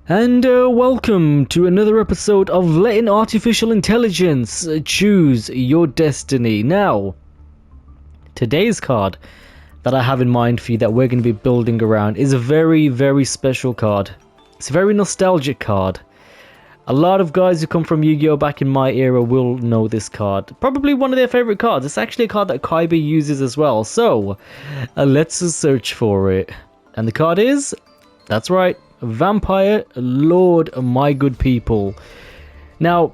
And welcome to another episode of Letting Artificial Intelligence Choose Your Destiny. Now, today's card that I have in mind for you that we're going to be building around is a very, very special card. It's a very nostalgic card. A lot of guys who come from Yu-Gi-Oh! Back in my era will know this card. Probably one of their favorite cards. It's actually a card that Kaiba uses as well. So, let's search for it. And the card is, that's right, Vampire Lord, my good people. Now,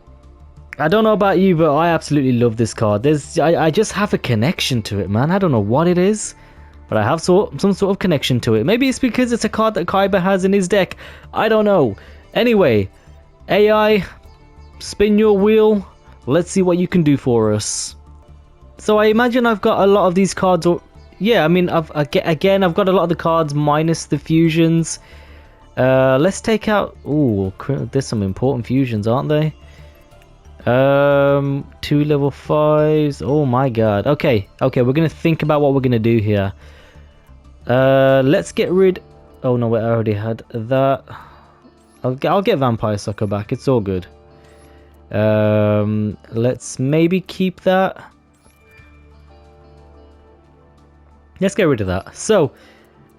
I don't know about you, but I absolutely love this card. I just have a connection to it, man. I don't know what it is, but I have some sort of connection to it. Maybe it's because it's a card that Kaiba has in his deck. I don't know. Anyway, AI, spin your wheel. Let's see what you can do for us. So I imagine I've got a lot of these cards. Yeah, I mean, I've got a lot of the cards minus the fusions. Let's take out. Ooh, there's some important fusions, aren't they? 2 level 5s. Oh my god. Okay, we're gonna think about what we're gonna do here. Let's get rid. Oh no, wait, I already had that. I'll get Vampire Sucker back. It's all good. Let's maybe keep that. Let's get rid of that. So,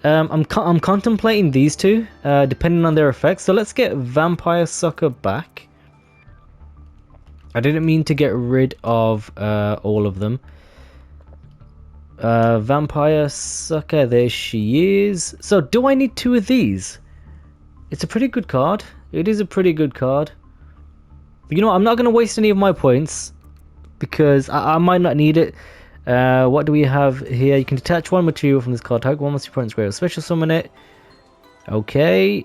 I'm contemplating these two, depending on their effects. So let's get Vampire Sucker back. I didn't mean to get rid of all of them. Vampire Sucker, there she is. So do I need 2 of these? It's a pretty good card. It is a pretty good card. But you know what? I'm not going to waste any of my points because I might not need it. What do we have here? You can detach 1 material from this card type. 1 must be opponent's grave. Special summon it. Okay.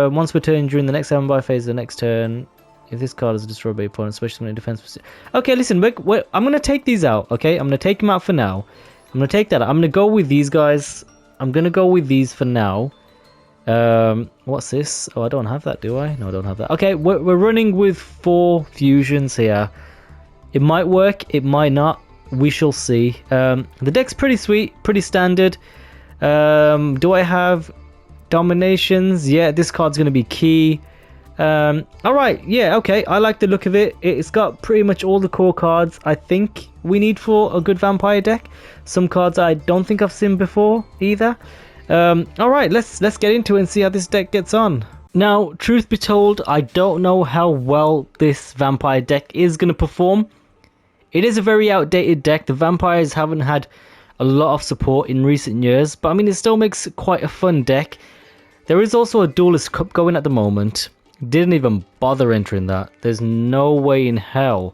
Once per turn during the next standby phase of the next turn, if this card is destroyed by opponent, special summon in defense. Okay, listen. I'm going to take these out. Okay, I'm going to take them out for now. I'm going to take that out. I'm going to go with these guys. I'm going to go with these for now. What's this? Oh, I don't have that, do I? No, I don't have that. Okay, we're running with 4 fusions here. It might work. It might not. We shall see. The deck's pretty sweet, pretty standard. Do I have dominations? Yeah, this card's going to be key. Alright, yeah, okay. I like the look of it. It's got pretty much all the core cards I think we need for a good vampire deck. Some cards I don't think I've seen before either. Alright, let's get into it and see how this deck gets on. Now, truth be told, I don't know how well this vampire deck is going to perform. It is a very outdated deck. The vampires haven't had a lot of support in recent years, but I mean, it still makes quite a fun deck. There is also a Duelist Cup going at the moment. Didn't even bother entering that. There's no way in hell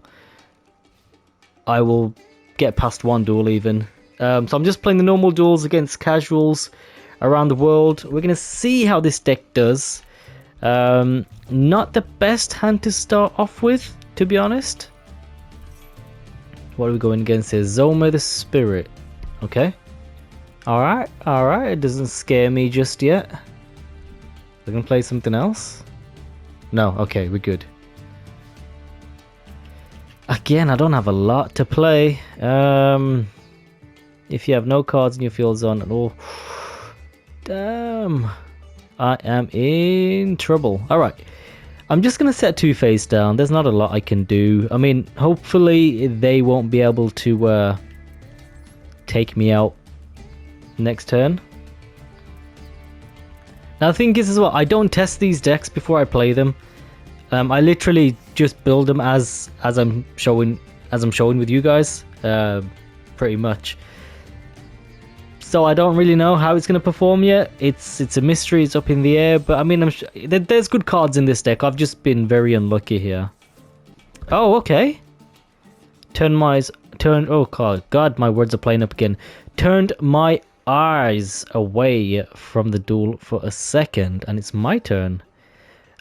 I will get past 1 duel even. So I'm just playing the normal duels against casuals around the world. We're going to see how this deck does. Not the best hand to start off with, to be honest. What are we going against here? Zoma the Spirit. Okay. Alright. It doesn't scare me just yet. We're going to play something else? No. Okay, we're good. Again, I don't have a lot to play. If you have no cards in your field zone at all. Damn. I am in trouble. Alright. I'm just going to set 2 face down. There's not a lot I can do. I mean, hopefully they won't be able to take me out next turn. Now the thing is as well, I don't test these decks before I play them. I literally just build them as I'm showing with you guys, pretty much. So I don't really know how it's going to perform yet. It's a mystery. It's up in the air. But I mean, there's good cards in this deck. I've just been very unlucky here. Oh, okay. Oh God, my words are playing up again. Turned my eyes away from the duel for a second, and it's my turn.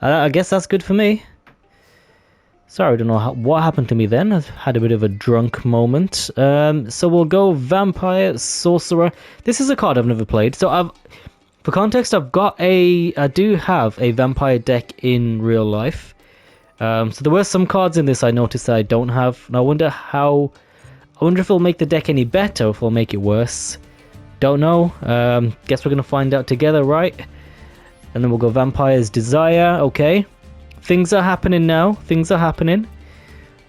I guess that's good for me. Sorry, I don't know what happened to me then. I've had a bit of a drunk moment. So we'll go Vampire Sorcerer. This is a card I've never played. So for context, I do have a vampire deck in real life. So there were some cards in this I noticed that I don't have. And I wonder if it'll make the deck any better or if it'll make it worse. Don't know. Guess we're going to find out together, right? And then we'll go Vampire's Desire. Okay. Things are happening now. Things are happening.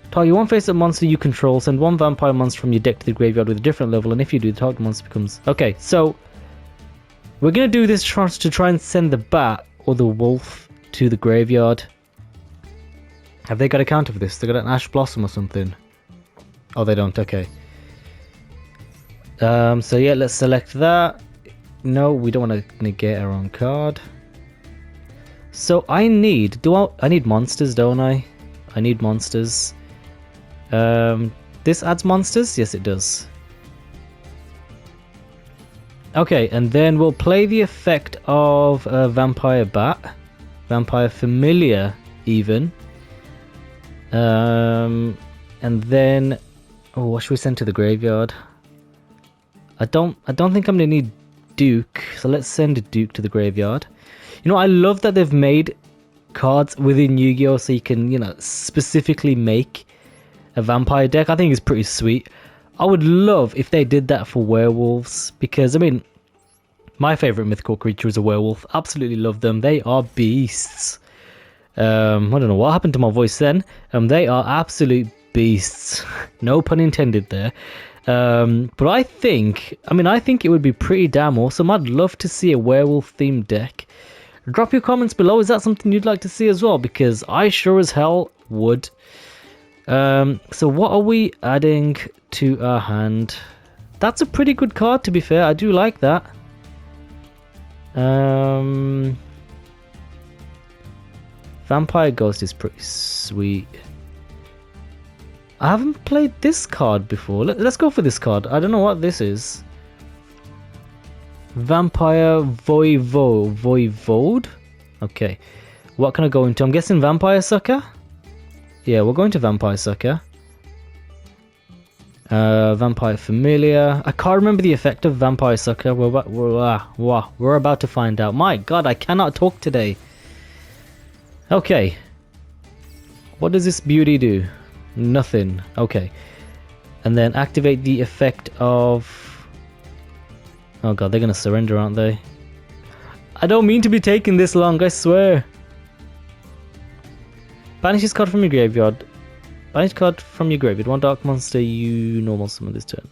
Target one face-up monster you control. Send one vampire monster from your deck to the graveyard with a different level. And if you do, the target monster becomes... Okay, so... We're going to do this to try and send the bat or the wolf to the graveyard. Have they got a counter for this? They got an Ash Blossom or something. Oh, they don't. Okay. So yeah, let's select that. No, we don't want to negate our own card. So I need... I need monsters, don't I? I need monsters. This adds monsters? Yes, it does. Okay, and then we'll play the effect of Vampire Bat. Vampire Familiar, even. And then... Oh, what should we send to the graveyard? I don't think I'm going to need Duke, so let's send a Duke to the graveyard. You know, I love that they've made cards within Yu-Gi-Oh! So you can, you know, specifically make a vampire deck. I think it's pretty sweet. I would love if they did that for werewolves, because, I mean, my favourite mythical creature is a werewolf. Absolutely love them. They are beasts. I don't know what happened to my voice then. They are absolute beasts. No pun intended there. But I think it would be pretty damn awesome. I'd love to see a werewolf-themed deck. Drop your comments below. Is that something you'd like to see as well? Because I sure as hell would. So what are we adding to our hand? That's a pretty good card, to be fair. I do like that. Vampire Ghost is pretty sweet. I haven't played this card before. Let's go for this card. I don't know what this is. Vampire Voivode? Okay. What can I go into? I'm guessing Vampire Sucker? Yeah, we're going to Vampire Sucker. Vampire Familiar. I can't remember the effect of Vampire Sucker. We're about to find out. My god, I cannot talk today. Okay. What does this beauty do? Nothing. Okay. And then activate the effect of... Oh god, they're gonna surrender, aren't they? I don't mean to be taking this long, I swear. Banish this card from your graveyard. Banish card from your graveyard. One dark monster you normal summon this turn.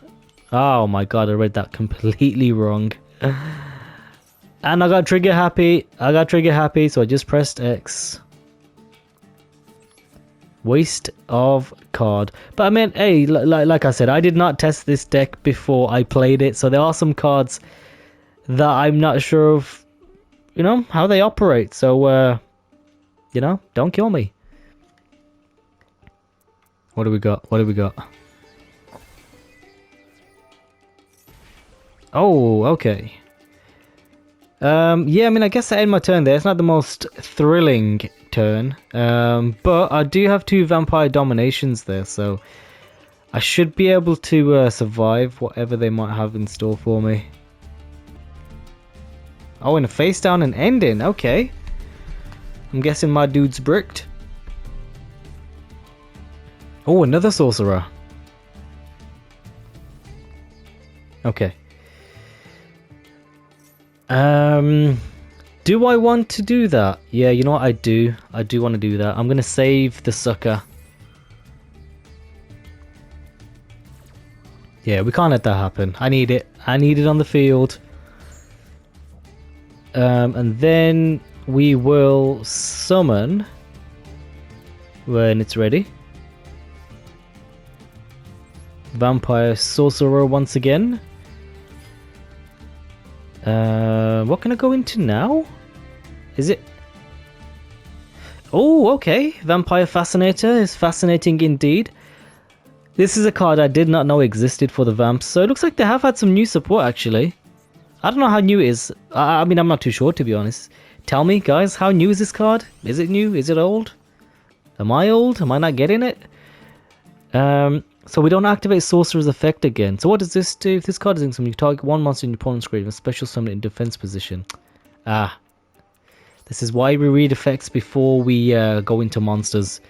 Oh my god, I read that completely wrong. And I got trigger happy. So I just pressed X. Waste of card. But I mean, hey, like I said, I did not test this deck before I played it, so there are some cards that I'm not sure of, you know, how they operate. So, you know, don't kill me. What do we got? What do we got? Oh, okay. Yeah, I mean, I guess I end my turn there. It's not the most thrilling turn. But I do have 2 Vampire Dominations there, so I should be able to survive whatever they might have in store for me. Oh, and a face down and ending. Okay. I'm guessing my dude's bricked. Oh, another sorcerer. Okay. Do I want to do that? Yeah, you know what, I do. I do want to do that. I'm going to save the sucker. Yeah, we can't let that happen. I need it. I need it on the field. And then we will summon when it's ready. Vampire Sorcerer once again. What can I go into now? Is it... Oh, okay. Vampire Fascinator is fascinating indeed. This is a card I did not know existed for the Vamps, so it looks like they have had some new support actually. I don't know how new it is. I mean, I'm not too sure, to be honest. Tell me, guys, how new is this card? Is it new? Is it old? Am I old? Am I not getting it? So we don't activate Sorcerer's Effect again. So what does this do? If this card is in summon, you target one monster in your opponent's graveyard, special summon it in defense position. Ah. This is why we read effects before we go into monsters.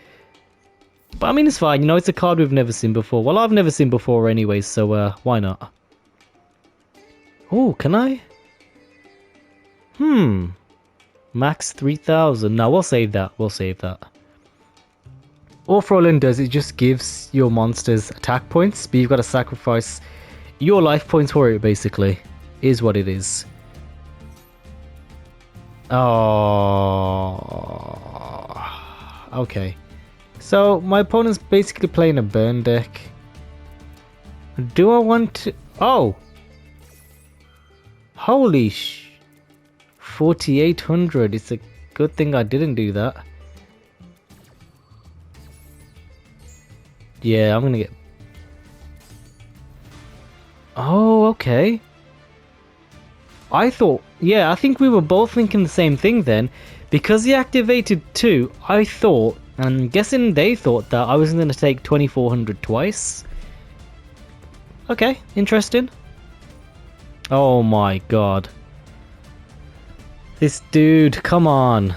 But I mean, it's fine. You know, it's a card we've never seen before. Well, I've never seen before anyway, so why not? Oh, can I? Max 3000. No, we'll save that. We'll save that. All Frolin does, it just gives your monsters attack points, but you've got to sacrifice your life points for it, basically. Is what it is. Oh. Okay. So, my opponent's basically playing a burn deck. Do I want to... Oh! Holy 4800. It's a good thing I didn't do that. Yeah, I'm gonna get... Oh, okay. I thought... Yeah, I think we were both thinking the same thing then. Because he activated 2, I thought... I'm guessing they thought that I was gonna take 2400 twice. Okay, interesting. Oh my god. This dude, come on.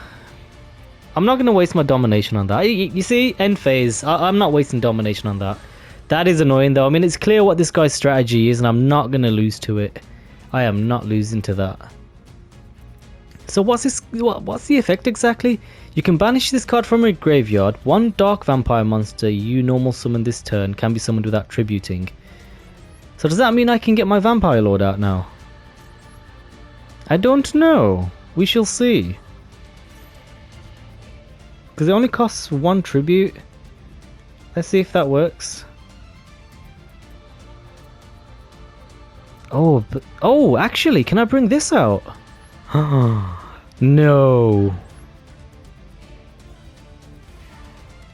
I'm not going to waste my domination on that. You see, end phase. I'm not wasting domination on that. That is annoying though. I mean, it's clear what this guy's strategy is and I'm not going to lose to it. I am not losing to that. So what's this? What's the effect exactly? You can banish this card from your graveyard. One dark vampire monster you normal summon this turn can be summoned without tributing. So does that mean I can get my Vampire Lord out now? I don't know. We shall see. Because it only costs 1 tribute. Let's see if that works. Oh, but oh, actually, can I bring this out? No.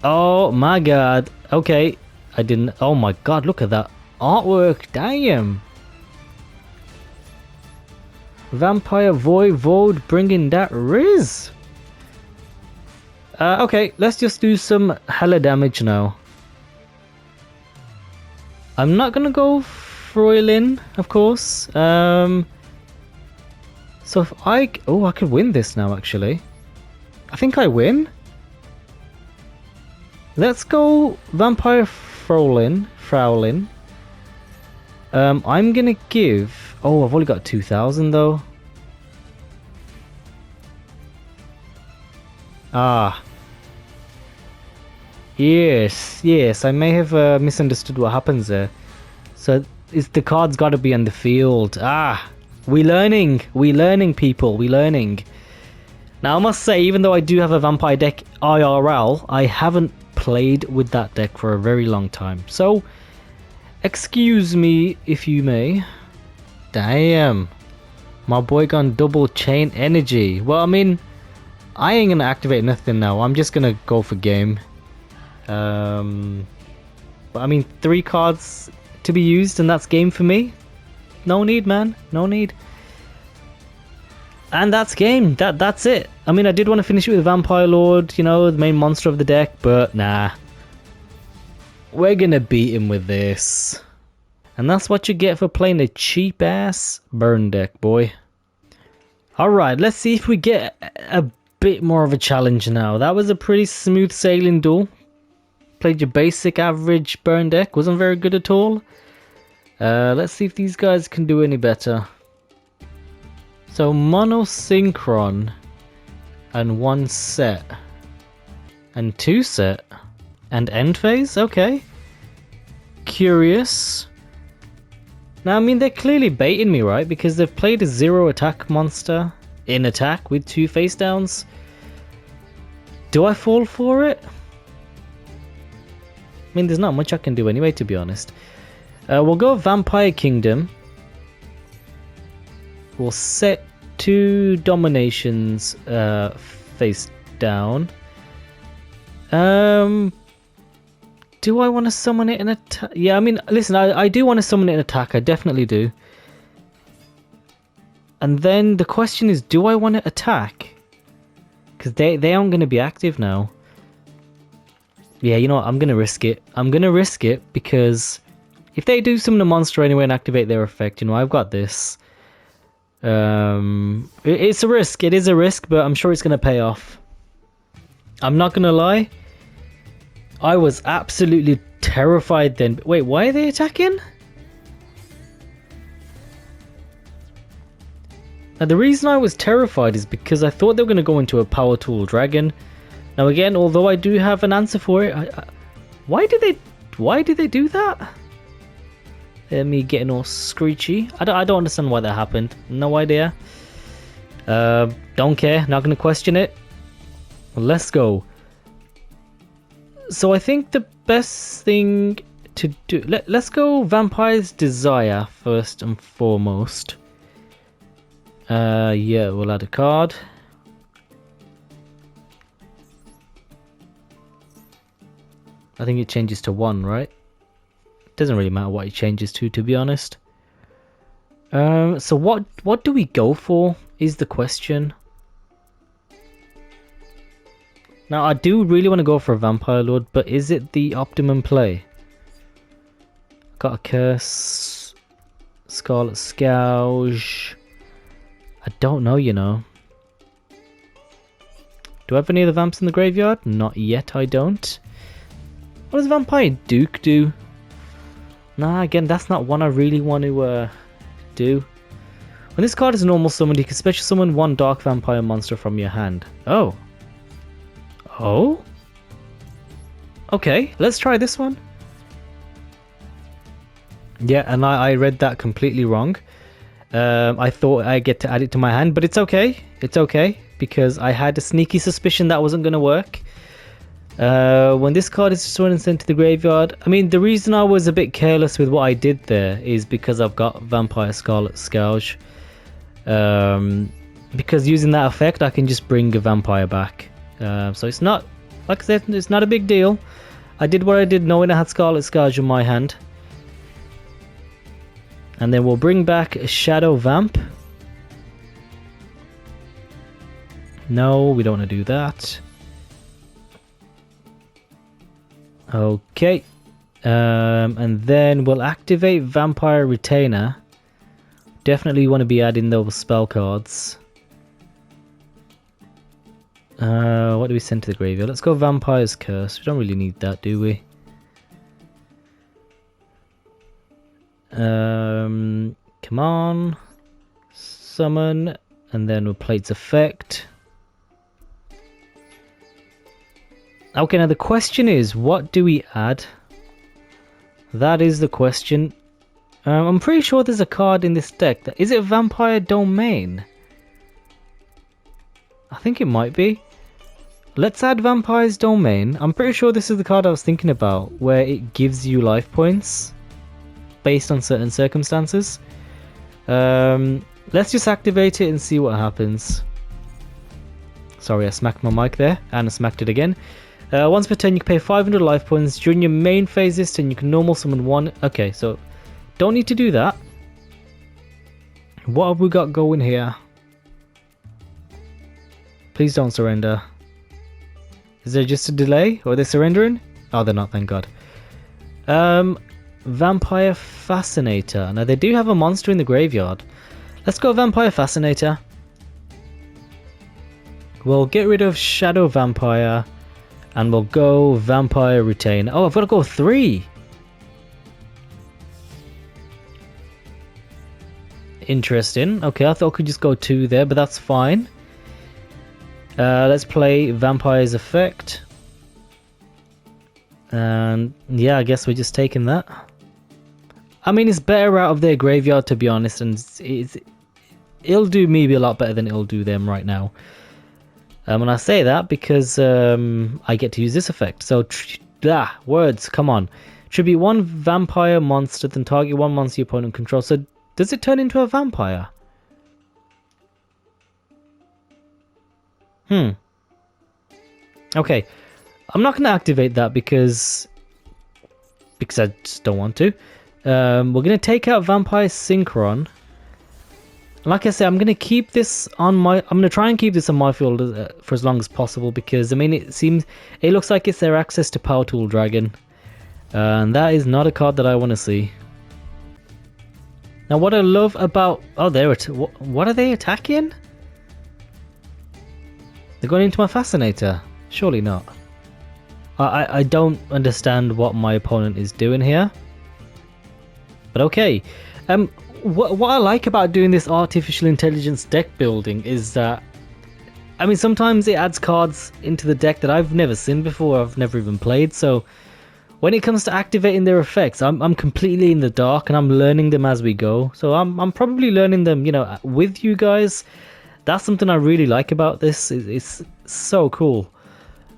Oh my god. Okay, I didn't. Oh my god, look at that artwork. Damn. Vampire Void bringing that Riz. Okay, let's just do some hella damage now. I'm not gonna go Froilin, of course. So if I... Oh, I could win this now, actually. I think I win. Let's go Vampire Frolin. I'm gonna give... Oh, I've only got 2000 though. Ah. Yes, I may have misunderstood what happens there. So, the card's gotta be on the field. Ah, we learning people, we learning. Now I must say, even though I do have a vampire deck IRL, I haven't played with that deck for a very long time. So, excuse me if you may. Damn. My boy gone double chain energy. Well, I mean, I ain't gonna activate nothing now. I'm just gonna go for game. But I mean, 3 cards to be used and that's game for me. No need, man. No need. And that's game. That's it. I mean, I did want to finish it with Vampire Lord, you know, the main monster of the deck, but nah. We're gonna beat him with this. And that's what you get for playing a cheap-ass burn deck, boy. Alright, let's see if we get a bit more of a challenge now. That was a pretty smooth sailing duel. Played your basic average burn deck. Wasn't very good at all. Let's see if these guys can do any better. So, mono synchron. And 1 set. And 2 set. And end phase? Okay. Curious. Now, I mean, they're clearly baiting me, right? Because they've played a 0 attack monster in attack with 2 face downs. Do I fall for it? I mean, there's not much I can do anyway, to be honest. We'll go Vampire Kingdom. We'll set 2 dominations face down. Do I want to summon it in attack? Yeah, I mean, listen, I do want to summon it in attack. I definitely do. And then the question is, do I want to attack? Because they aren't going to be active now. Yeah, you know what? I'm going to risk it. I'm going to risk it because if they do summon a monster anyway and activate their effect, you know, I've got this. It's a risk. It is a risk, but I'm sure it's going to pay off. I'm not going to lie. I was absolutely terrified then. Wait, why are they attacking? Now the reason I was terrified is because I thought they were going to go into a power tool dragon. Now again, although I do have an answer for it, why did they do that? Me getting all screechy. I don't understand why that happened. No idea. Don't care. Not going to question it. Let's go. So I think the best thing to do... Let's go Vampire's Desire first and foremost. Yeah, we'll add a card. I think it changes to 1, right? Doesn't really matter what it changes to be honest. So what do we go for is the question. Now I do really want to go for a Vampire Lord, but is it the optimum play? Got a Curse, Scarlet Scourge. I don't know, you know. Do I have any of the vamps in the graveyard? Not yet, I don't. What does Vampire Duke do? Nah, again, that's not one I really want to do. When this card is normal summoned, you can special summon 1 Dark Vampire monster from your hand. Oh. Oh? Okay, let's try this one. Yeah, and I read that completely wrong. I thought I get to add it to my hand, but it's okay. It's okay, because I had a sneaky suspicion that wasn't going to work. When this card is destroyed and sent to the graveyard, I mean, the reason I was a bit careless with what I did there is because I've got Vampire Scarlet Scourge. Because using that effect, I can just bring a vampire back. So it's not, like I said, it's not a big deal. I did what I did knowing I had Scarlet Scourge in my hand. And then we'll bring back a Shadow Vamp. No, we don't want to do that. Okay. And then we'll activate Vampire Retainer. Definitely want to be adding those spell cards. What do we send to the graveyard? Let's go Vampire's Curse. We don't really need that, do we? Come on. Summon. And then we'll play its effect. Okay, now the question is, what do we add? That is the question. I'm pretty sure there's a card in this deck. Is it Vampire Domain? I think it might be. Let's add Vampire's Domain. I'm pretty sure this is the card I was thinking about, where it gives you life points based on certain circumstances. Let's just activate it and see what happens. Sorry, I smacked my mic there, and I smacked it again. Once per turn, you can pay 500 life points. During your main phase this turn, you can normal summon 1. Okay, so don't need to do that. What have we got going here? Please don't surrender. Is there just a delay? Or are they surrendering? Oh, they're not, thank God. Vampire Fascinator. Now, they do have a monster in the graveyard. Let's go Vampire Fascinator. We'll get rid of Shadow Vampire. And we'll go Vampire Retainer. Oh, I've got to go 3. Interesting. Okay, I thought I could just go 2 there, but that's fine. Let's play Vampire's Effect. And yeah, I guess we're just taking that. I mean, it's better out of their graveyard, to be honest, and it'll do me a lot better than it'll do them right now. And I say that because I get to use this effect. So, words, come on. Tribute 1 vampire monster, then target 1 monster your opponent controls. So, does it turn into a vampire? Okay. I'm not going to activate that because I just don't want to. We're going to take out Vampire Synchron. Like I said, I'm going to keep this on my... I'm going to try and keep this on my field for as long as possible because, I mean, it looks like it's their access to Power Tool Dragon. And that is not a card that I want to see. Now, what I love about... Oh, what are they attacking? They're going into my Fascinator. Surely not. I don't understand what my opponent is doing here. But okay. what I like about doing this artificial intelligence deck building is that, I mean, sometimes it adds cards into the deck that I've never seen before, I've never even played, so when it comes to activating their effects, I'm completely in the dark and I'm learning them as we go. So I'm probably learning them, you know, with you guys. That's something I really like about this. It's so cool.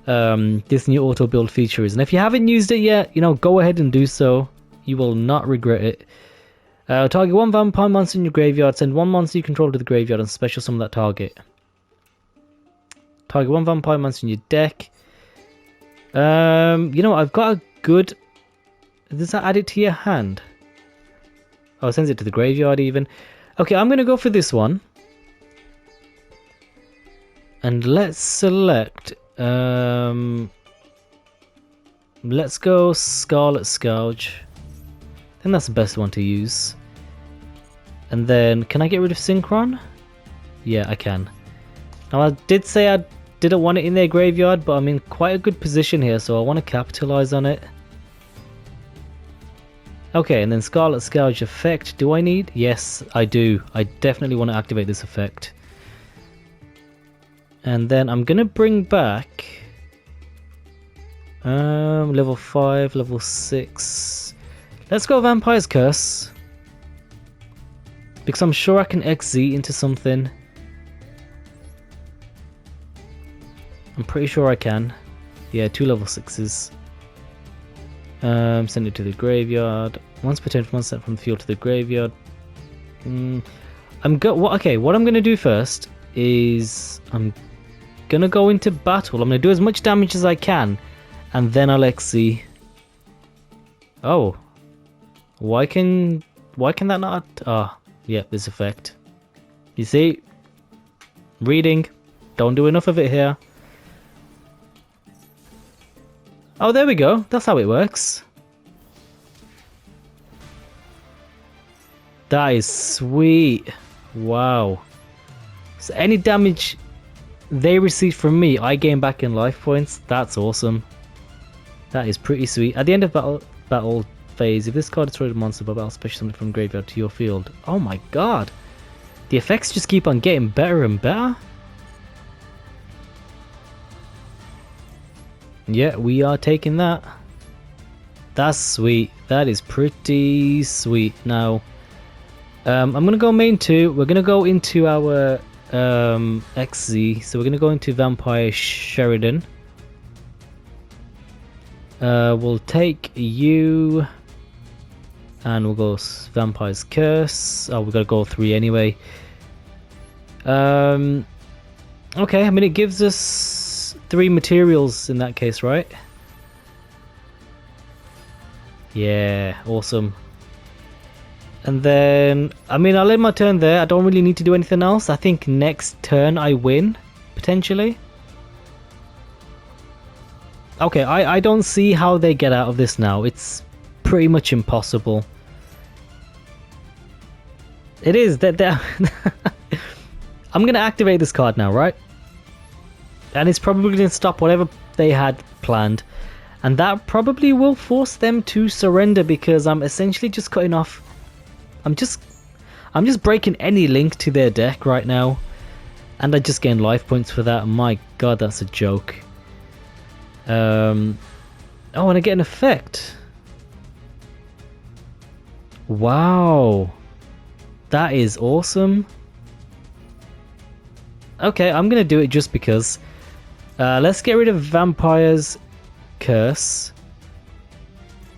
This new auto build feature is, and if you haven't used it yet, you know, go ahead and do so. You will not regret it. Target one vampire monster in your graveyard. Send one monster you control to the graveyard and special summon that target. Target one vampire monster in your deck. You know, I've got a good... Does that add it to your hand? Oh, it sends it to the graveyard even. Okay, I'm going to go for this one. And let's select... let's go Scarlet Scourge. I think that's the best one to use. And then, can I get rid of Synchron? Yeah, I can. Now, I did say I didn't want it in their graveyard, but I'm in quite a good position here, so I want to capitalize on it. Okay, and then Scarlet Scourge effect. Do I need? Yes, I do. I definitely want to activate this effect. And then I'm going to bring back... level 5, level 6... Let's go Vampire's Curse. Because I'm sure I can XZ into something. I'm pretty sure I can. Yeah, 2 level 6s. Send it to the graveyard. Once per turn, one set from the field to the graveyard. Okay, what I'm gonna do first is I'm gonna go into battle. I'm gonna do as much damage as I can, and then I'll XZ. Oh, why can that not? Yeah, this effect. You see, reading. Don't do enough of it here. Oh, there we go. That's how it works. That is sweet. Wow. So any damage they receive from me, I gain back in life points. That's awesome. That is pretty sweet. At the end of battle phase, if this card destroys a monster by battle, special summon from graveyard to your field. Oh my god. The effects just keep on getting better and better. Yeah, we are taking that. That's sweet. That is pretty sweet. Now, I'm going to go main 2. We're going to go into our XZ. So we're going to go into Vampire Sheridan. We'll take you. And we'll go Vampire's Curse. Oh, we've got to go 3 anyway. Okay, I mean, it gives us 3 materials in that case, right? Yeah, awesome. And then, I mean, I'll end my turn there. I don't really need to do anything else. I think next turn I win, potentially. Okay, I don't see how they get out of this now. It's pretty much impossible. It is. I'm going to activate this card now, right? And it's probably going to stop whatever they had planned. And that probably will force them to surrender because I'm essentially just cutting off... I'm just breaking any link to their deck right now. And I just gain life points for that. My god, that's a joke. Oh, and I get an effect. Wow. That is awesome. Okay, I'm going to do it just because... let's get rid of Vampire's Curse.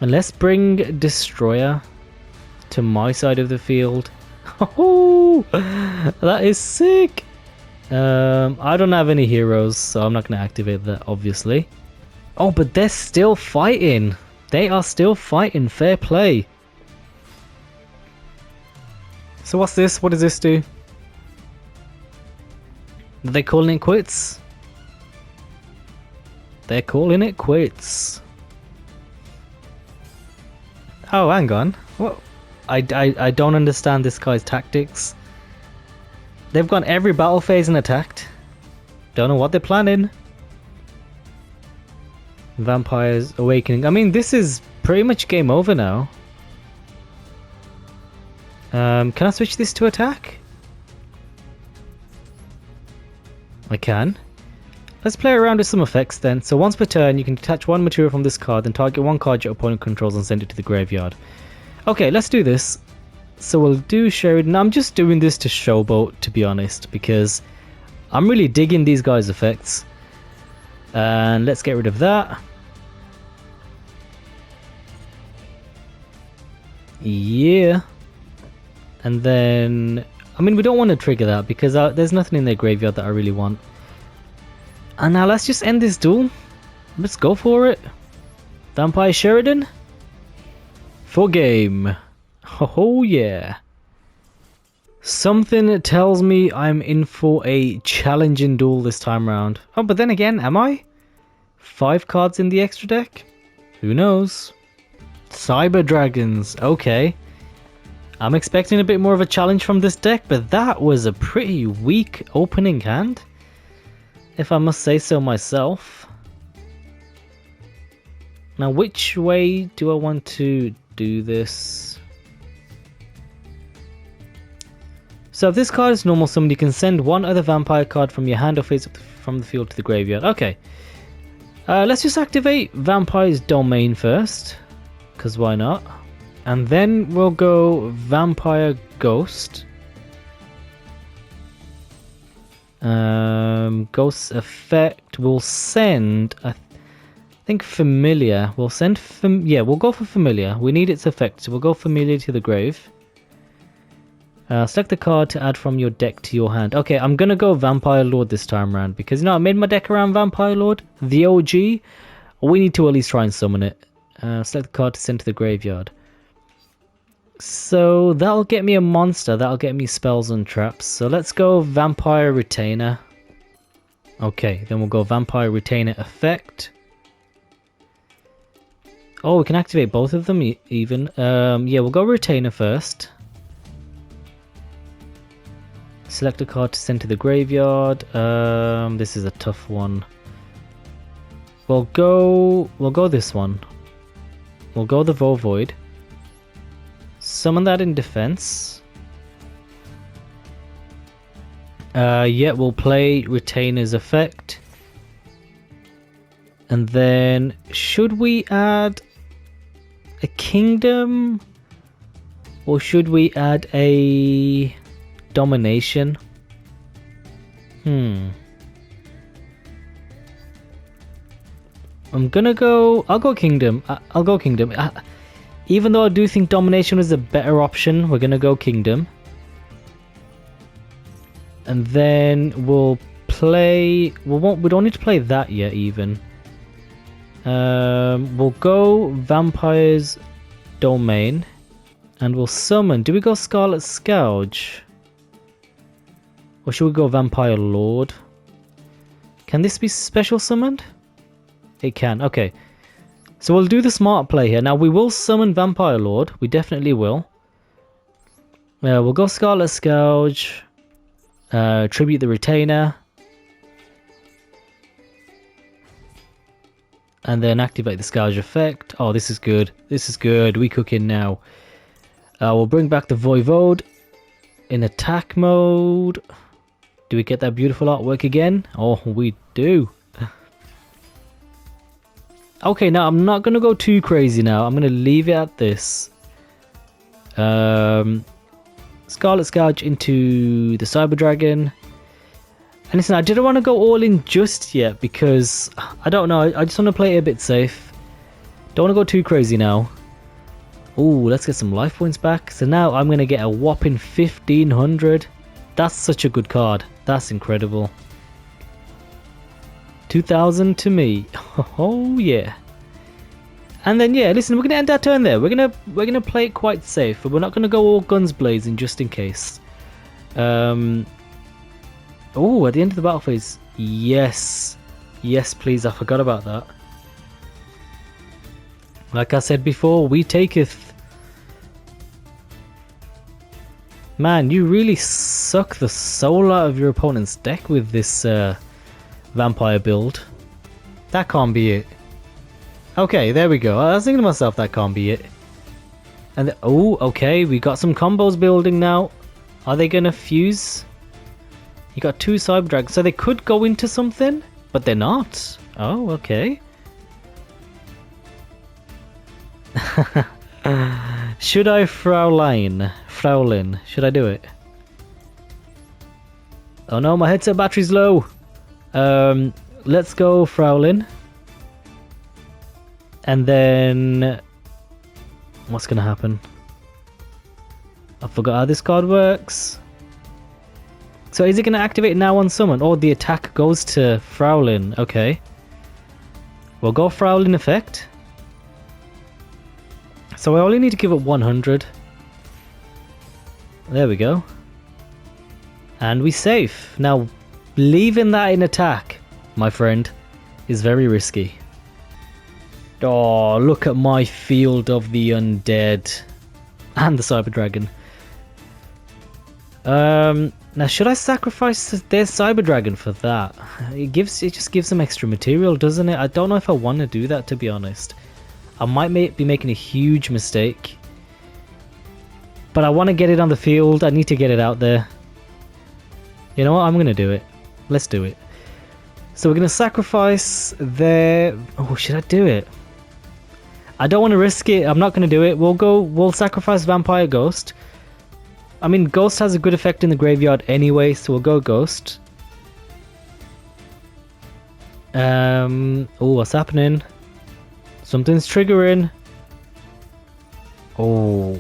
And let's bring Destroyer to my side of the field. Oh, that is sick. I don't have any heroes, so I'm not going to activate that, obviously. Oh, but they're still fighting. They are still fighting. Fair play. So what's this? What does this do? Are they calling it quits? They're calling it quits. Oh, hang on. What? I don't understand this guy's tactics. They've gone every battle phase and attacked. Don't know what they're planning. Vampire's Awakening. I mean, this is pretty much game over now. Can I switch this to attack? I can. Let's play around with some effects then. So once per turn, you can detach one material from this card, then target one card your opponent controls and send it to the graveyard. Okay, let's do this. So we'll do Sheridan. I'm just doing this to showboat, to be honest, because I'm really digging these guys' effects. And let's get rid of that. Yeah. And then, I mean, we don't want to trigger that because there's nothing in their graveyard that I really want. And now let's just end this duel. Let's go for it. Vampire Sheridan. For game. Oh yeah. Something tells me I'm in for a challenging duel this time round. Oh, but then again, am I? 5 cards in the extra deck? Who knows? Cyber Dragons. Okay. I'm expecting a bit more of a challenge from this deck, but that was a pretty weak opening hand, if I must say so myself. Now, which way do I want to do this? So if this card is normal summon, you can send one other vampire card from your hand or face from the field to the graveyard. Okay. Let's just activate Vampire's Domain first, because why not? And then we'll go Vampire Ghost. Ghost effect. We'll send, I think, Familiar. We'll send, yeah, we'll go for Familiar. We need its effect, so we'll go Familiar to the grave. Select the card to add from your deck to your hand. Okay, I'm gonna go Vampire Lord this time around because, you know, I made my deck around Vampire Lord, the OG. We need to at least try and summon it. Select the card to send to the graveyard. So that'll get me a monster. That'll get me spells and traps. So let's go Vampire Retainer. Okay, then we'll go Vampire Retainer effect. Oh, we can activate both of them even. Yeah, we'll go Retainer first. Select a card to send to the graveyard. This is a tough one. We'll go this one. We'll go the Void. Summon that in defense. Yeah, we'll play Retainer's effect. And then, should we add a Kingdom? Or should we add a Domination? I'll go Kingdom. I'll go Kingdom. Even though I do think Domination is a better option, we're gonna go Kingdom. And then we'll play, we don't need to play that yet even. We'll go Vampire's Domain. And we'll summon, do we go Scarlet Scourge? Or should we go Vampire Lord? Can this be special summoned? It can, okay. So we'll do the smart play here. Now we will summon Vampire Lord. We definitely will. We'll go Scarlet Scourge. Tribute the Retainer. And then activate the Scourge effect. Oh, this is good. This is good. We cooking now. We'll bring back the Voivode in attack mode. Do we get that beautiful artwork again? Oh, we do. Okay, now I'm not going to go too crazy now. I'm going to leave it at this. Scarlet Scourge into the Cyber Dragon. And listen, I didn't want to go all in just yet because, I don't know, I just want to play it a bit safe. Don't want to go too crazy now. Ooh, let's get some life points back. So now I'm going to get a whopping 1500. That's such a good card. That's incredible. 2000 to me. Oh yeah. And then yeah, listen, we're gonna end our turn there. We're gonna play it quite safe, but we're not gonna go all guns blazing just in case. Oh, at the end of the battle phase. Yes. Yes, please, I forgot about that. Like I said before, we taketh. Man, you really suck the soul out of your opponent's deck with this vampire build. That can't be it. Okay, there we go. I was thinking to myself, that can't be it. And oh, okay, we got some combos building now. Are they gonna fuse? You got 2 Cyber Dragons, so they could go into something, but they're not. Oh, okay. Should I Fraulein? Should I do it? Oh no, my headset battery's low. Let's go Fraulein. And then what's gonna happen? I forgot how this card works. So is it gonna activate now on summon? Or the attack goes to Fraulein? Okay. We'll go Fraulein effect. So I only need to give it 100. There we go. And we safe. Now, leaving that in attack, my friend, is very risky. Oh, look at my field of the undead. And the Cyber Dragon. Now should I sacrifice their Cyber Dragon for that? It just gives them extra material, doesn't it? I don't know if I want to do that, to be honest. I might be making a huge mistake. But I want to get it on the field. I need to get it out there. You know what? I'm going to do it. Let's do it. So we're going to sacrifice their... Oh, should I do it? I don't want to risk it. I'm not going to do it. We'll sacrifice Vampire Ghost. I mean, Ghost has a good effect in the graveyard anyway, so we'll go Ghost. Oh, what's happening? Something's triggering. Oh.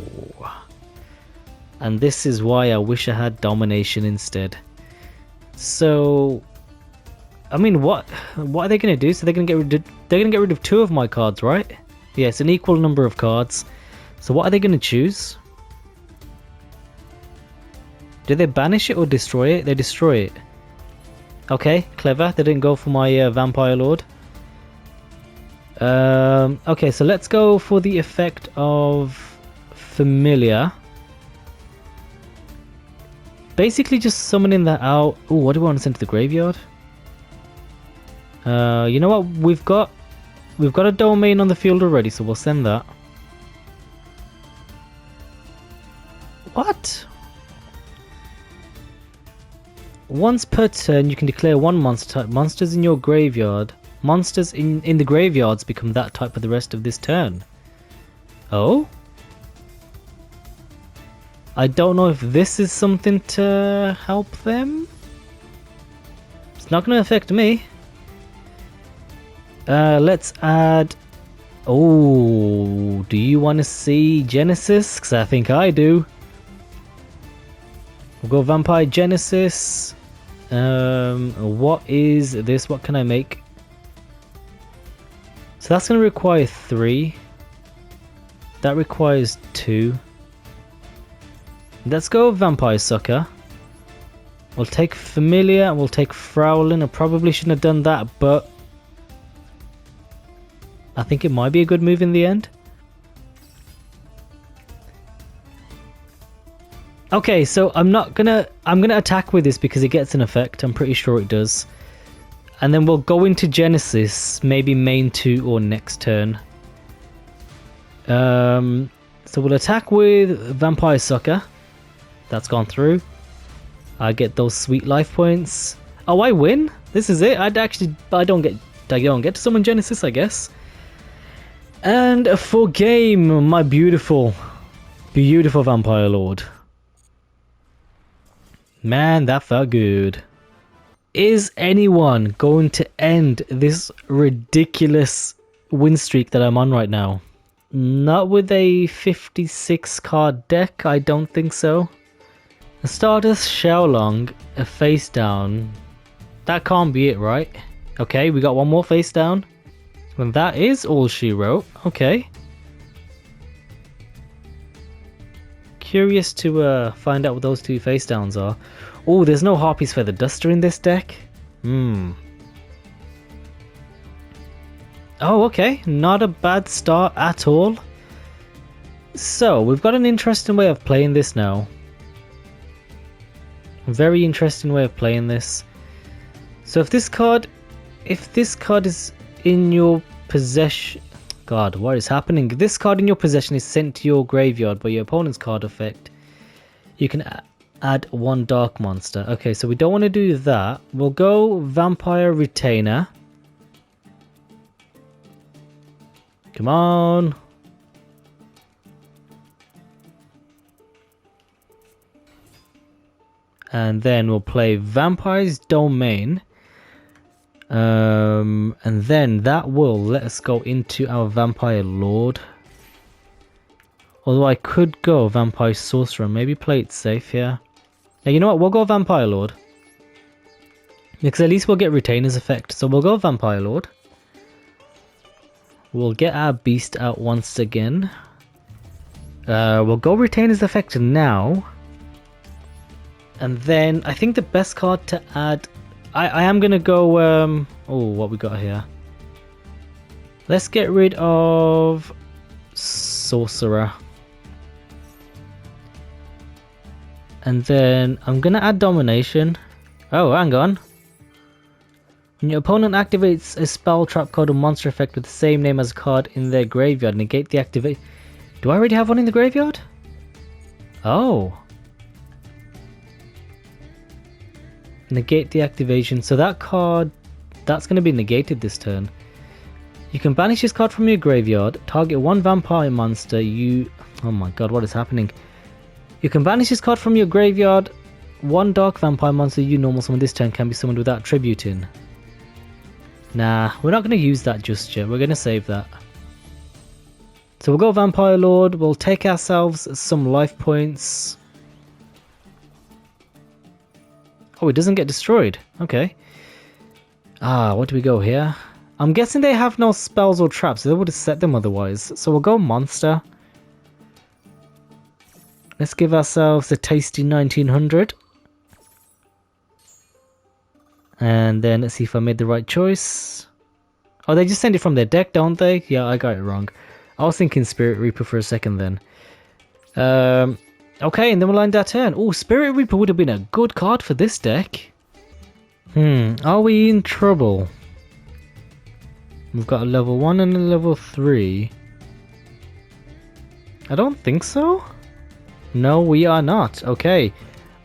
And this is why I wish I had Domination instead. So, I mean, what are they going to do? So they're going to get rid of 2 of my cards, right? Yeah, it's an equal number of cards. So what are they going to choose? Do they banish it or destroy it? They destroy it. Okay, clever. They didn't go for my Vampire Lord. Okay, so let's go for the effect of Familiar. Basically just summoning that out. Oh, what do we want to send to the graveyard? You know what? We've got a domain on the field already, so we'll send that. What? Once per turn, you can declare 1 monster type. Monsters in your graveyard. Monsters in the graveyards become that type for the rest of this turn. Oh? I don't know if this is something to help them. It's not going to affect me. Let's add... Oh, do you want to see Genesis? Because I think I do. We'll go Vampire Genesis. What is this? What can I make? So that's going to require 3. That requires 2. Let's go Vampire Sucker. We'll take Familiar and we'll take Fraulein. I probably shouldn't have done that, but I think it might be a good move in the end. Okay, so I'm gonna attack with this because it gets an effect. I'm pretty sure it does. And then we'll go into Genesis, maybe main 2 or next turn. So we'll attack with Vampire Sucker. That's gone through. I get those sweet life points. Oh, I win? This is it? I don't get to summon Genesis, I guess. And for game, my beautiful Vampire Lord. Man, that felt good. Is anyone going to end this ridiculous win streak that I'm on right now? Not with a 56 card deck, I don't think so. A Stardust Xiaolong, a face down. That can't be it, right? Okay, we got one more face down. And that is all she wrote. Okay. Curious to find out what those 2 face downs are. Oh, there's no Harpy's Feather Duster in this deck. Oh, okay. Not a bad start at all. So, we've got an interesting way of playing this now. A very interesting way of playing this. So if this card is in your possession... God, what is happening? This card in your possession is sent to your graveyard by your opponent's card effect. You can add one dark monster. Okay, so we don't want to do that. We'll go Vampire Retainer. Come on. And then we'll play Vampire's Domain. And then that will let us go into our Vampire Lord. Although I could go Vampire Sorcerer. Maybe play it safe here. Yeah, you know what? We'll go Vampire Lord. Because at least we'll get Retainer's effect. So we'll go Vampire Lord. We'll get our Beast out once again. We'll go Retainer's effect now. And then I think the best card to add... I am going to go... oh, what we got here? Let's get rid of... Sorcerer. And then I'm going to add Domination. Oh, hang on. When your opponent activates a spell, trap card, or monster effect with the same name as a card in their graveyard, negate the activate... Do I already have one in the graveyard? Oh. Negate the activation. So that card, that's going to be negated this turn. You can banish this card from your graveyard. Target one vampire monster. Oh my god, what is happening? You can banish this card from your graveyard. One dark vampire monster you normal summon this turn can be summoned without tributing. Nah, we're not going to use that just yet. We're going to save that. So we'll go Vampire Lord. We'll take ourselves some life points. Oh, it doesn't get destroyed. Okay. What do we go here? I'm guessing they have no spells or traps. They would have set them otherwise. So we'll go Monster. Let's give ourselves a tasty 1900. And then let's see if I made the right choice. Oh, they just send it from their deck, don't they? Yeah, I got it wrong. I was thinking Spirit Reaper for a second then. Okay, and then we'll end our turn. Oh, Spirit Reaper would have been a good card for this deck. Are we in trouble? We've got a level 1 and a level 3. I don't think so. No, we are not. Okay.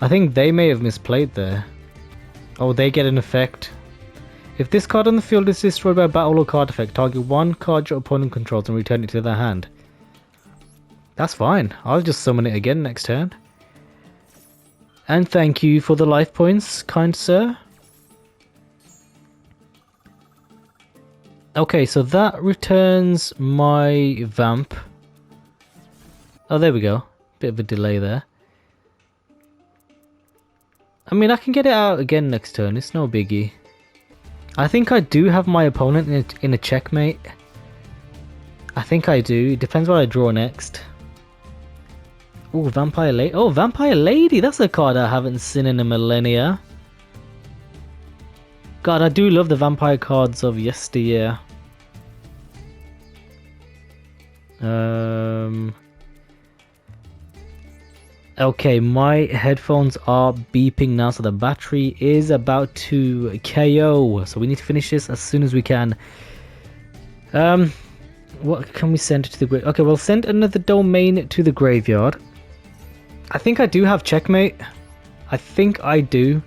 I think they may have misplayed there. Oh, they get an effect. If this card on the field is destroyed by a battle or card effect, target one card your opponent controls and return it to their hand. That's fine. I'll just summon it again next turn. And thank you for the life points, kind sir. Okay, so that returns my Vamp. Oh, there we go. Bit of a delay there. I mean, I can get it out again next turn. It's no biggie. I think I do have my opponent in a checkmate. I think I do. It depends what I draw next. Oh, Vampire Lady. Oh, Vampire Lady. That's a card I haven't seen in a millennia. God, I do love the vampire cards of yesteryear. Okay, my headphones are beeping now, so the battery is about to KO. So we need to finish this as soon as we can. What can we send to the graveyard? Okay, we'll send another domain to the graveyard. I think I do have checkmate. I think I do.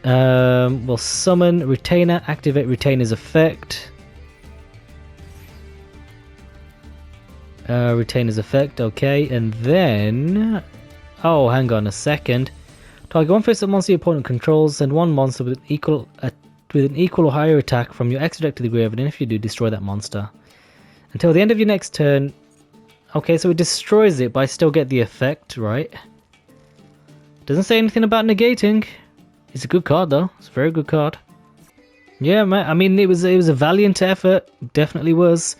We'll summon Retainer, activate Retainer's effect. Retainer's effect, okay, and then... Oh, hang on a second. Target one face-up monster your opponent controls, and one monster with an equal or higher attack from your extra deck to the graveyard, and if you do, destroy that monster. Until the end of your next turn. Okay, so it destroys it, but I still get the effect, right? Doesn't say anything about negating. It's a good card, though. It's a very good card. Yeah, man. I mean, it was a valiant effort. Definitely was.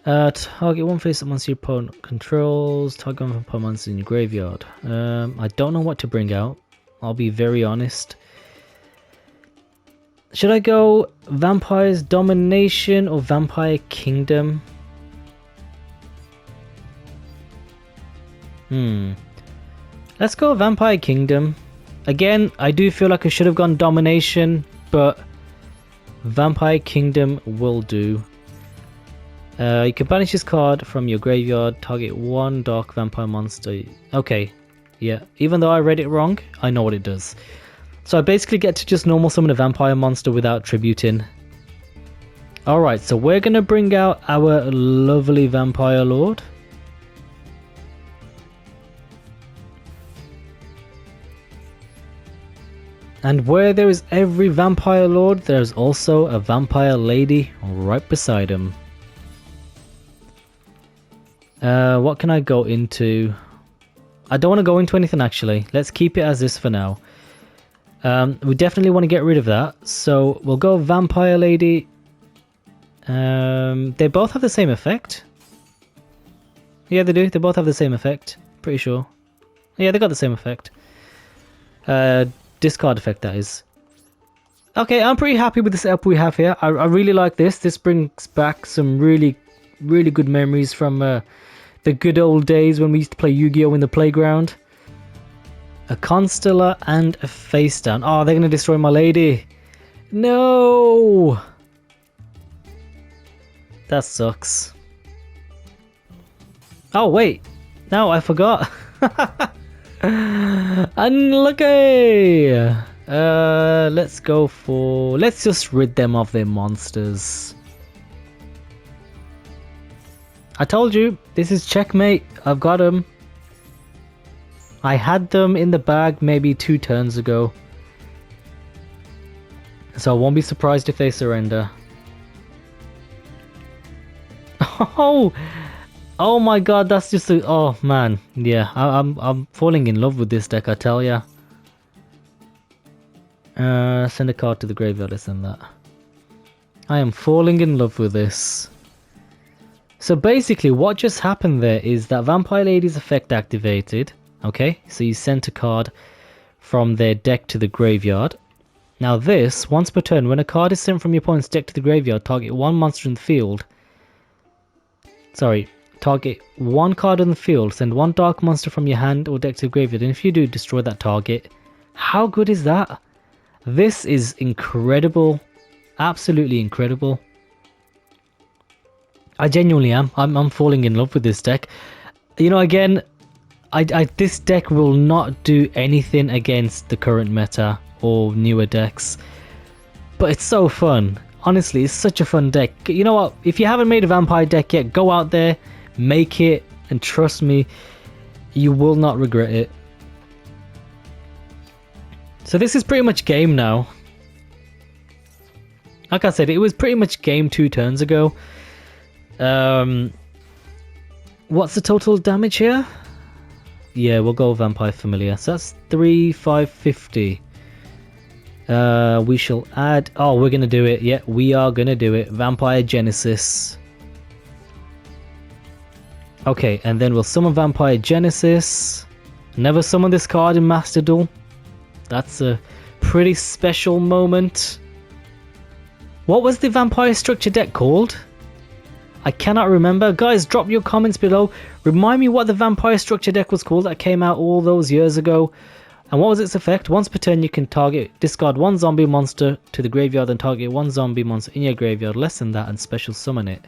Target one face-up monster your opponent controls. Target one vampire monster in your graveyard. I don't know what to bring out. I'll be very honest. Should I go Vampire's Domination or Vampire Kingdom? Let's go Vampire Kingdom. Again, I do feel like I should have gone Domination, but Vampire Kingdom will do. You can banish this card from your graveyard, target one dark vampire monster. Okay, yeah, even though I read it wrong, I know what it does. So I basically get to just normal summon a vampire monster without tributing. Alright, so we're going to bring out our lovely vampire lord. And where there is every vampire lord, there's also a vampire lady right beside him. What can I go into? I don't want to go into anything actually. Let's keep it as this for now. We definitely want to get rid of that. So we'll go vampire lady. They both have the same effect. Yeah, they do. They both have the same effect. Pretty sure. Yeah, they got the same effect. Discard effect, that is. Okay, I'm pretty happy with the setup we have here. I really like this. This brings back some really good memories from the good old days when we used to play Yu-Gi-Oh! In the playground. A Constellar and a Face Down. Oh, they're going to destroy my lady. No! That sucks. Oh, wait. No, I forgot. Unlucky! Let's go for... Let's just rid them of their monsters. I told you, this is checkmate. I've got them. I had them in the bag maybe 2 turns ago. So I won't be surprised if they surrender. Oh! Oh my god, that's just a... Oh man, yeah, I'm falling in love with this deck, I tell ya. Send a card to the graveyard, let's send that. I am falling in love with this. So basically what just happened there is that Vampire Lady's effect activated. Okay, so you sent a card from their deck to the graveyard. Now this, once per turn, when a card is sent from your opponent's deck to the graveyard, target one monster in the field. Sorry. Target one card on the field, send one dark monster from your hand or deck to the graveyard, and if you do, destroy that target. How good is that? This is incredible. Absolutely incredible. I genuinely am. I'm falling in love with this deck. You know, again, this deck will not do anything against the current meta or newer decks. But it's so fun. Honestly, it's such a fun deck. You know what? If you haven't made a vampire deck yet, go out there. Make it, and trust me, you will not regret it. So this is pretty much game now. Like I said, it was pretty much game 2 turns ago. What's the total damage here? Yeah, we'll go Vampire Familiar. So that's 3,550. We shall add... Oh, we're going to do it. Yeah, we are going to do it. Vampire Genesis. Okay, and then we'll summon Vampire Genesis. Never summon this card in Master Duel. That's a pretty special moment. What was the Vampire Structure deck called? I cannot remember. Guys, drop your comments below. Remind me what the Vampire Structure deck was called that came out all those years ago. And what was its effect? Once per turn you can discard one zombie monster to the graveyard and target one zombie monster in your graveyard. Less than that and special summon it.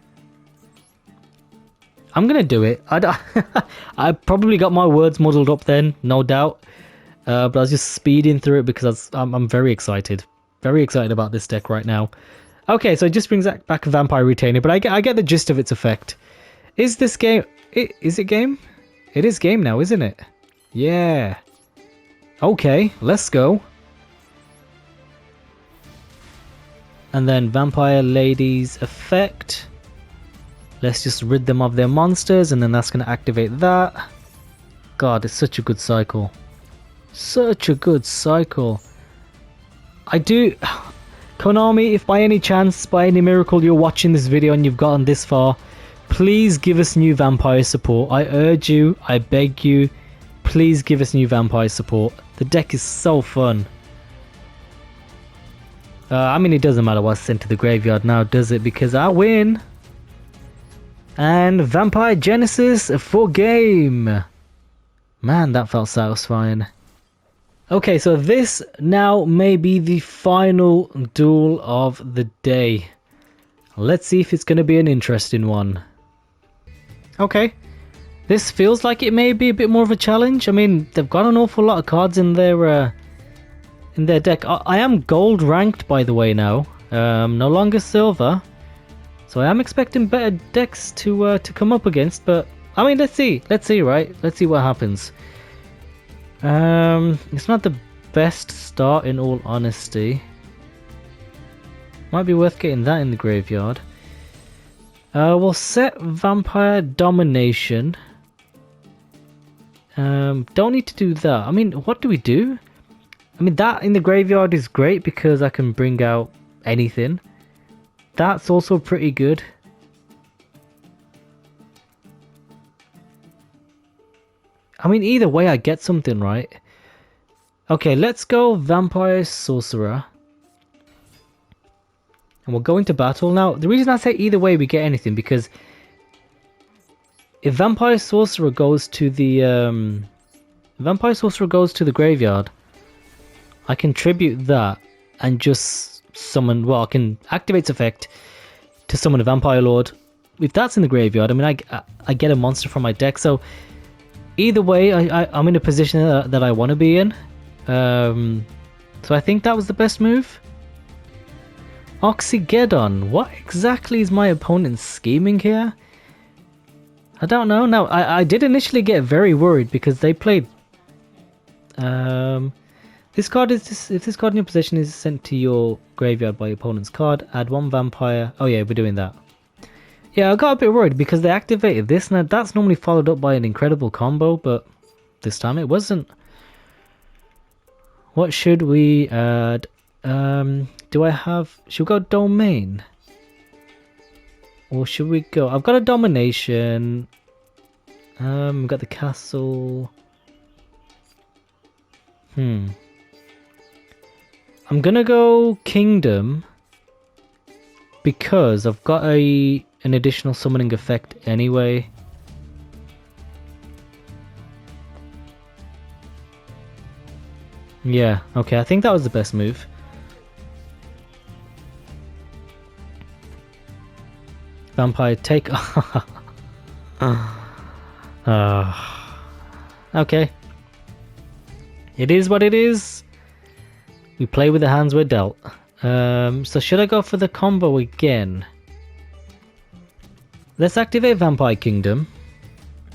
I'm gonna do it. I probably got my words muddled up then, no doubt. But I was just speeding through it because I'm very excited. Very excited about this deck right now. Okay, so it just brings back a Vampire Retainer, but I get the gist of its effect. Is this game... Is it game? It is game now, isn't it? Yeah. Okay, let's go. And then Vampire Lady's effect. Let's just rid them of their monsters, and then that's going to activate that. God, it's such a good cycle. Such a good cycle. I do... Konami, if by any chance, by any miracle you're watching this video and you've gotten this far, please give us new vampire support. I urge you, I beg you, please give us new vampire support. The deck is so fun. I mean, it doesn't matter what's sent to the graveyard now, does it? Because I win. And Vampire Genesis for game. Man, that felt satisfying. Okay, so this now may be the final duel of the day. Let's see if it's going to be an interesting one. Okay. This feels like it may be a bit more of a challenge. I mean, they've got an awful lot of cards in their deck. I am gold ranked, by the way, now. No longer silver. So I am expecting better decks to come up against, but I mean, let's see, right? Let's see what happens. It's not the best start, in all honesty. Might be worth getting that in the graveyard. We'll set Vampire Domination. Don't need to do that. I mean, what do we do? I mean, that in the graveyard is great because I can bring out anything. That's also pretty good. I mean, either way I get something, right? Okay, let's go Vampire Sorcerer. And we'll go into battle. Now, the reason I say either way we get anything, because if Vampire Sorcerer goes to the graveyard, I can tribute that and just summon, well, I can activate its effect to summon a Vampire Lord. If that's in the graveyard, I mean, I get a monster from my deck, so either way, I'm in a position that I want to be in. So I think that was the best move. Oxygeddon. What exactly is my opponent scheming here? I don't know. Now, I did initially get very worried because they played... this card is... If this card in your possession is sent to your graveyard by your opponent's card, add one vampire... Oh yeah, we're doing that. Yeah, I got a bit worried because they activated this. Now, that's normally followed up by an incredible combo, but this time it wasn't. What should we add? Do I have... Should we go Domain? Or should we go... I've got a Domination. We've got the Castle. I'm gonna go Kingdom. Because I've got an additional summoning effect anyway. Yeah, okay, I think that was the best move. Vampire take... Okay. It is what it is. We play with the hands we're dealt. So should I go for the combo again? Let's activate Vampire Kingdom.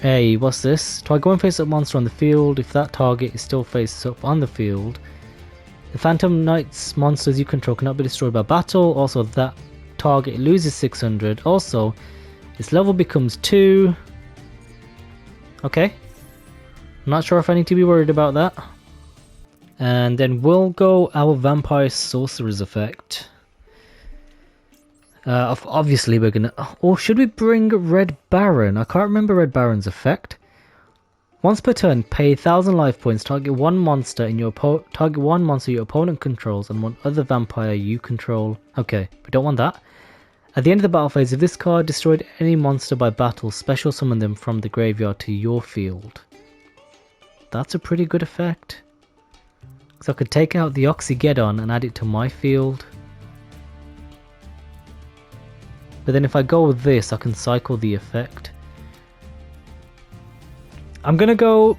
Hey, what's this? Target one face-up monster on the field. If that target is still face-up on the field, the Phantom Knight's monsters you control cannot be destroyed by battle. Also, that target loses 600. Also, its level becomes 2. Okay. Not sure if I need to be worried about that. And then we'll go our Vampire Sorcerer's effect. Obviously we're gonna... Or should we bring Red Baron? I can't remember Red Baron's effect. Once per turn, pay 1,000 life points, target one monster in your target one monster your opponent controls and one other vampire you control. Okay, we don't want that. At the end of the battle phase, if this card destroyed any monster by battle, special summon them from the graveyard to your field. That's a pretty good effect. So I could take out the Oxygeddon and add it to my field. But then if I go with this, I can cycle the effect. I'm gonna go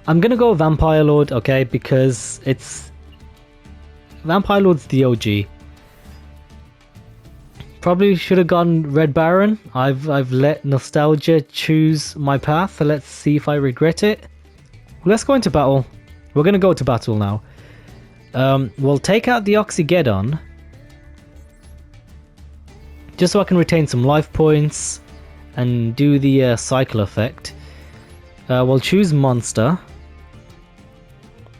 Vampire Lord, okay, because it's... Vampire Lord's the OG. Probably should have gone Red Baron. I've let nostalgia choose my path, so let's see if I regret it. Let's go into battle. We're gonna go to battle now. We'll take out the Oxygeddon. Just so I can retain some life points and do the cycle effect. We'll choose monster.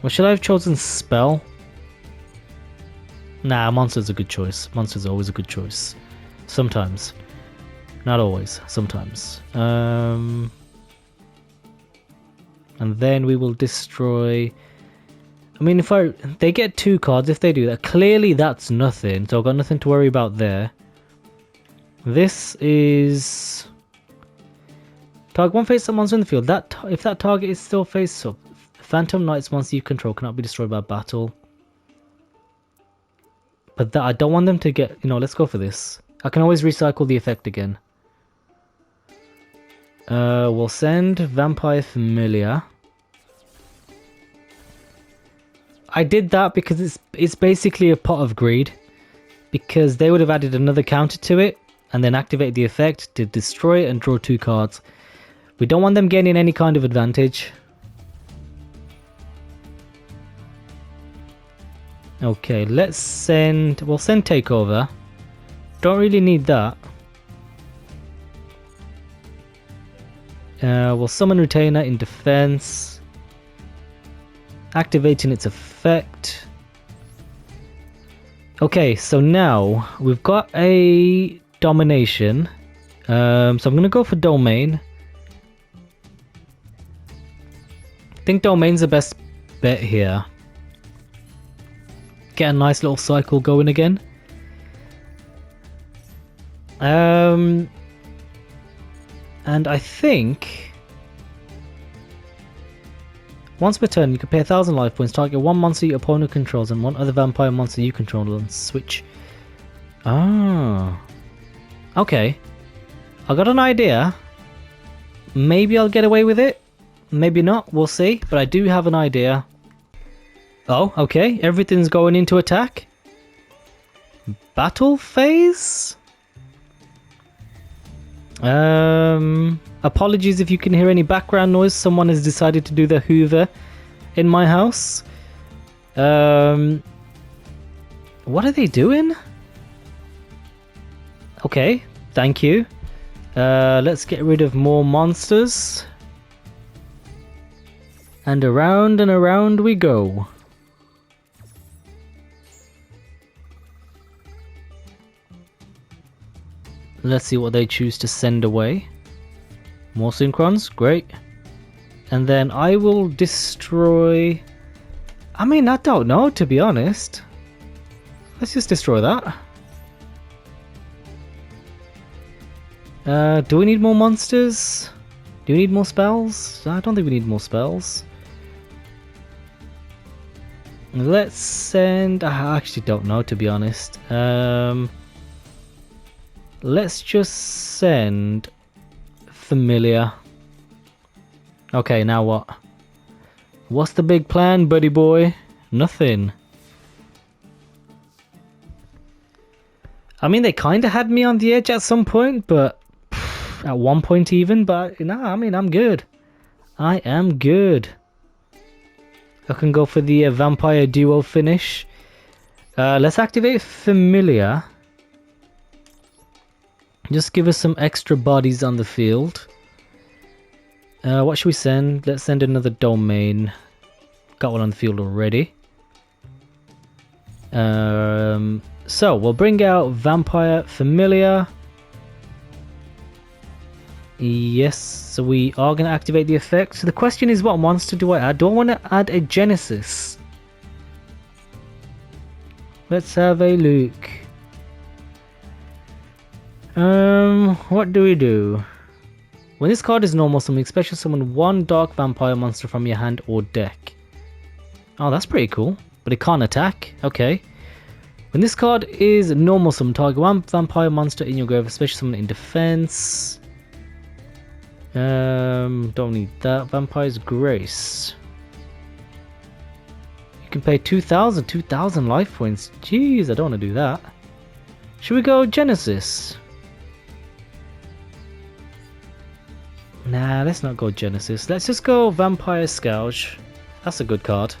Or should I have chosen spell? Nah, monster's a good choice. Monster's always a good choice. Sometimes. Not always. Sometimes. And then we will destroy... I mean, they get 2 cards if they do that. Clearly that's nothing, so I've got nothing to worry about there. This is... Target one face-up monster in the field. If that target is still face-up, Phantom Knight's monster you control cannot be destroyed by battle. But I don't want them to get... You know, let's go for this. I can always recycle the effect again. We'll send Vampire Familiar. I did that because it's basically a pot of greed. Because they would have added another counter to it and then activate the effect to destroy it and draw 2 cards. We don't want them gaining any kind of advantage. Okay, we'll send Takeover. Don't really need that. We'll summon Retainer in defense. Activating its effect. Okay, so now we've got a Domination. So I'm going to go for Domain. I think Domain's the best bet here. Get a nice little cycle going again. And I think once per turn you can pay 1,000 life points, target 1 monster your opponent controls and 1 other vampire monster you control and switch. Ah. Okay. I got an idea. Maybe I'll get away with it. Maybe not. We'll see. But I do have an idea. Oh, okay. Everything's going into attack. Battle phase? Apologies if you can hear any background noise. Someone has decided to do the Hoover in my house. What are they doing? Okay, thank you. Let's get rid of more monsters. And around we go. Let's see what they choose to send away. More Synchrons, great. And then I will destroy... I mean, I don't know, to be honest. Let's just destroy that. Do we need more monsters? Do we need more spells? I don't think we need more spells. Let's send... I actually don't know, to be honest. Let's just send Familiar. Okay, now what? What's the big plan, buddy boy? Nothing. I mean, they kind of had me on the edge at some point, but at one point even, but no, I mean, I'm good. I am good. I can go for the Vampire Duel finish. Let's activate Familiar. Just give us some extra bodies on the field. What should we send? Let's send another Domain. Got one on the field already. So we'll bring out Vampire Familiar. Yes, so we are going to activate the effect. So the question is, what monster do I add? Do I want to add a Genesis? Let's have a look. What do we do? When this card is normal summon, special summon 1 dark vampire monster from your hand or deck. Oh, that's pretty cool. But it can't attack. Okay. When this card is normal summon, target 1 vampire monster in your grave, special summon in defense. Don't need that. Vampire's Grace. You can pay 2,000 life points. Jeez, I don't want to do that. Should we go Genesis? Nah, let's not go Genesis. Let's just go Vampire Scourge. That's a good card.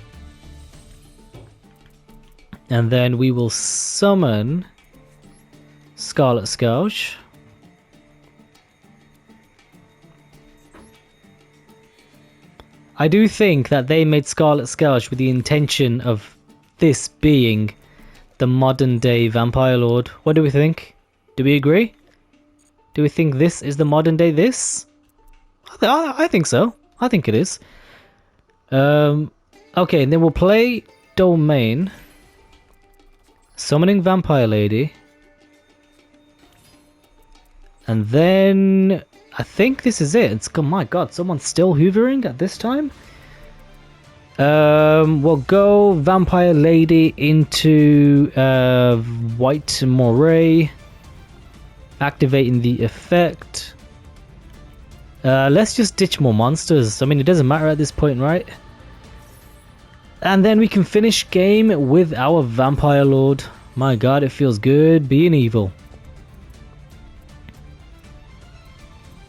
And then we will summon Scarlet Scourge. I do think that they made Scarlet Scourge with the intention of this being the modern day Vampire Lord. What do we think? Do we agree? Do we think this is the modern day this? I think so. I think it is. Okay, and then we'll play Domain. Summoning Vampire Lady. And then I think this is it. Oh my god, someone's still hoovering at this time? We'll go Vampire Lady into White Moray. Activating the effect. Let's just ditch more monsters. I mean, it doesn't matter at this point, right? And then we can finish game with our Vampire Lord. My god, it feels good being evil.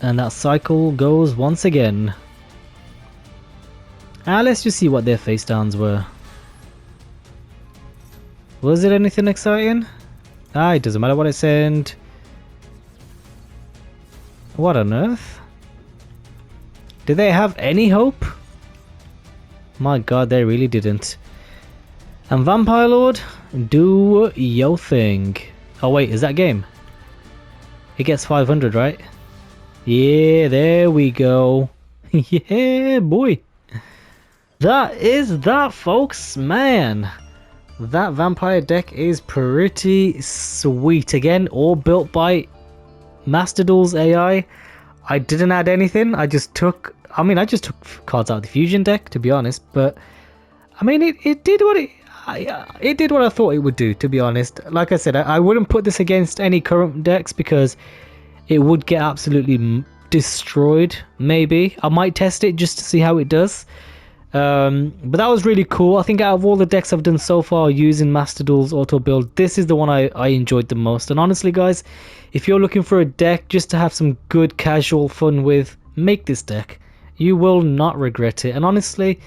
And that cycle goes once again. Let's just see what their face downs were. Was it anything exciting? It doesn't matter what I send. What on earth? Did they have any hope? My god, they really didn't. And Vampire Lord, do your thing. Oh wait, is that game? It gets 500, right? Yeah, there we go. Yeah, boy. That is that, folks. Man, that vampire deck is pretty sweet. Again, all built by masterduel's AI. I didn't add anything. I just took cards out of the fusion deck, to be honest. But I mean, it did what it did what I thought it would do, to be honest. Like I said, I wouldn't put this against any current decks because it would get absolutely destroyed. Maybe I might test it just to see how it does. But that was really cool. I think out of all the decks I've done so far using masterduel's auto build, this is the one I enjoyed the most. And honestly guys, if you're looking for a deck just to have some good casual fun with, make this deck. You will not regret it. And honestly,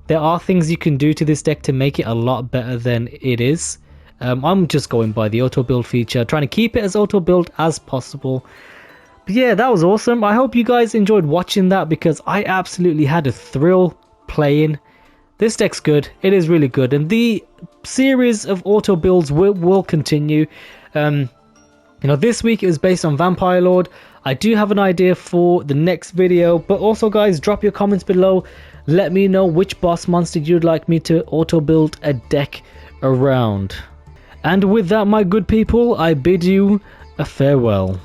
there are things you can do to this deck to make it a lot better than it is. I'm just going by the auto build feature, trying to keep it as auto build as possible. But yeah, that was awesome. I hope you guys enjoyed watching that because I absolutely had a thrill playing. This deck's good. It is really good, and the series of auto builds will continue. This week it was based on Vampire Lord. I do have an idea for the next video, but also guys, drop your comments below. Let me know which boss monster you'd like me to auto build a deck around. And with that, my good people, I bid you a farewell.